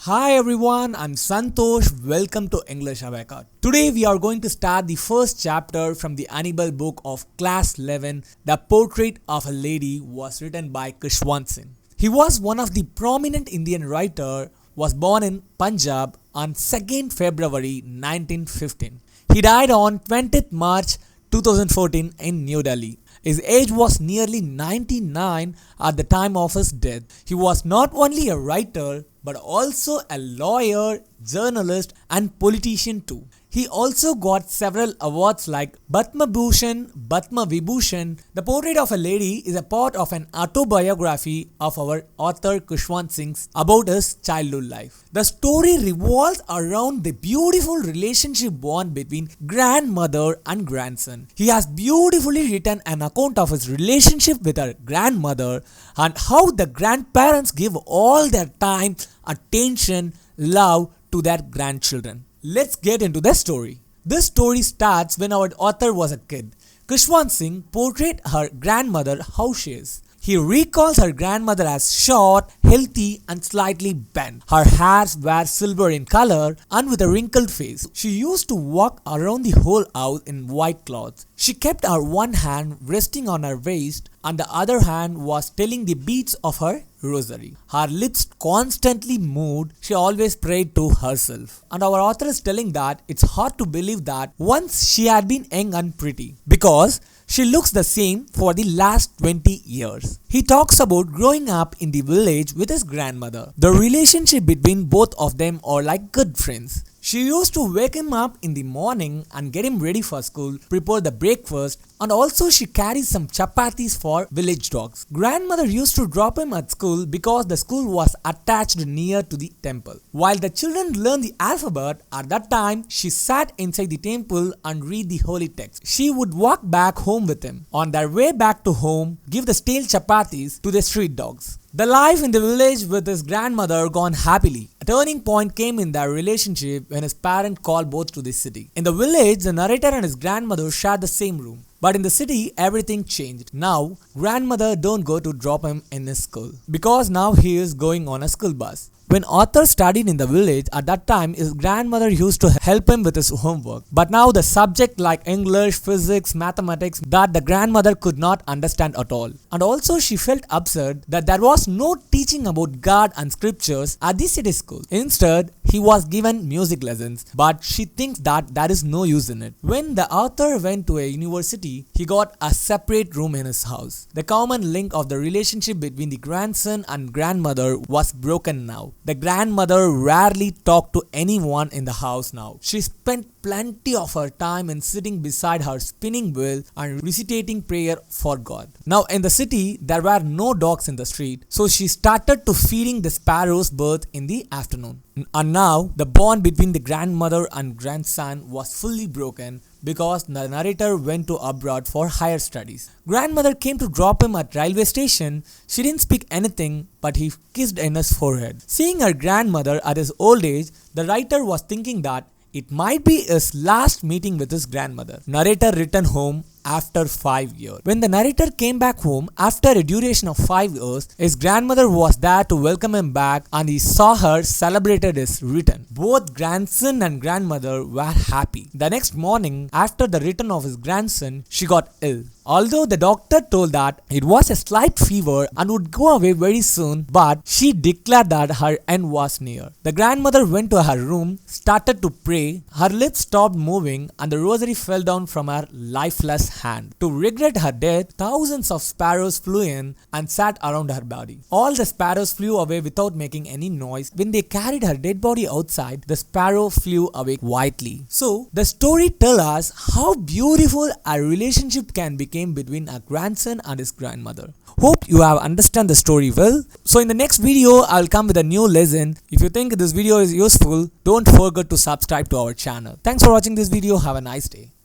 Hi everyone, I'm Santosh. Welcome to English Abaca. Today we are going to start the first chapter from the Hornbill Book of Class 11. The Portrait of a Lady was written by Khushwant Singh. He was one of the prominent Indian writer. Was born in Punjab on 2nd February 1915. He died on 20th March 2014 in New Delhi. His age was nearly 99 at the time of his death. He was not only a writer but also a lawyer, journalist and politician too. He also got several awards like Padma Bhushan, Padma Vibhushan. The Portrait of a Lady is a part of an autobiography of our author Khushwant Singh's about his childhood life. The story revolves around the beautiful relationship bond between grandmother and grandson. He has beautifully written an account of his relationship with her grandmother and how the grandparents give all their time, attention, love to their grandchildren. Let's get into the story. This story starts when our author was a kid. Khushwant Singh portrayed her grandmother how she is. He recalls her grandmother as short, healthy and slightly bent. Her hairs were silver in color and with a wrinkled face. She used to walk around the whole house in white clothes. She kept her one hand resting on her waist and the other hand was telling the beads of her rosary. Her lips constantly moved. She always prayed to herself. And our author is telling that it's hard to believe that once she had been young and pretty because she looks the same for the last 20 years. He talks about growing up in the village with his grandmother. The relationship between both of them are like good friends. She used to wake him up in the morning and get him ready for school, prepare the breakfast, and also she carries some chapatis for village dogs. Grandmother used to drop him at school because the school was attached near to the temple. While the children learned the alphabet, at that time she sat inside the temple and read the holy text. She would walk back home with him. On their way back to home, give the stale chapatis to the street dogs. The life in the village with his grandmother gone happily. A turning point came in their relationship when his parents called both to the city. In the village, the narrator and his grandmother shared the same room. But in the city, everything changed. Now, grandmother don't go to drop him in his school because now he is going on a school bus. When Arthur studied in the village, at that time his grandmother used to help him with his homework. But now the subject like English, physics, mathematics that the grandmother could not understand at all. And also she felt upset that there was no teaching about God and scriptures at the city school. Instead, he was given music lessons, but she thinks that there is no use in it. When the author went to a university, he got a separate room in his house. The common link of the relationship between the grandson and grandmother was broken now. The grandmother rarely talked to anyone in the house now. She spent plenty of her time in sitting beside her spinning wheel and recitating prayer for God. Now in the city, there were no dogs in the street, so she started to feeding the sparrows birds in the afternoon. And now the bond between the grandmother and grandson was fully broken because the narrator went to abroad for higher studies. Grandmother came to drop him at railway station. She didn't speak anything, but he kissed in his forehead. Seeing her grandmother at his old age, the writer was thinking that it might be his last meeting with his grandmother. Narrator returned home after 5 years. When the narrator came back home after a duration of 5 years, his grandmother was there to welcome him back and he saw her celebrated his return. Both grandson and grandmother were happy. The next morning, after the return of his grandson, she got ill. Although the doctor told that it was a slight fever and would go away very soon, but she declared that her end was near. The grandmother went to her room, started to pray, her lips stopped moving and the rosary fell down from her lifeless hand. To regret her death, thousands of sparrows flew in and sat around her body. All the sparrows flew away without making any noise. When they carried her dead body outside, the sparrow flew away quietly. So, the story tells us how beautiful a relationship can become between a grandson and his grandmother. Hope you have understand the story well. So in the next video, I will come with a new lesson. If you think this video is useful, don't forget to subscribe to our channel. Thanks for watching this video. Have a nice day.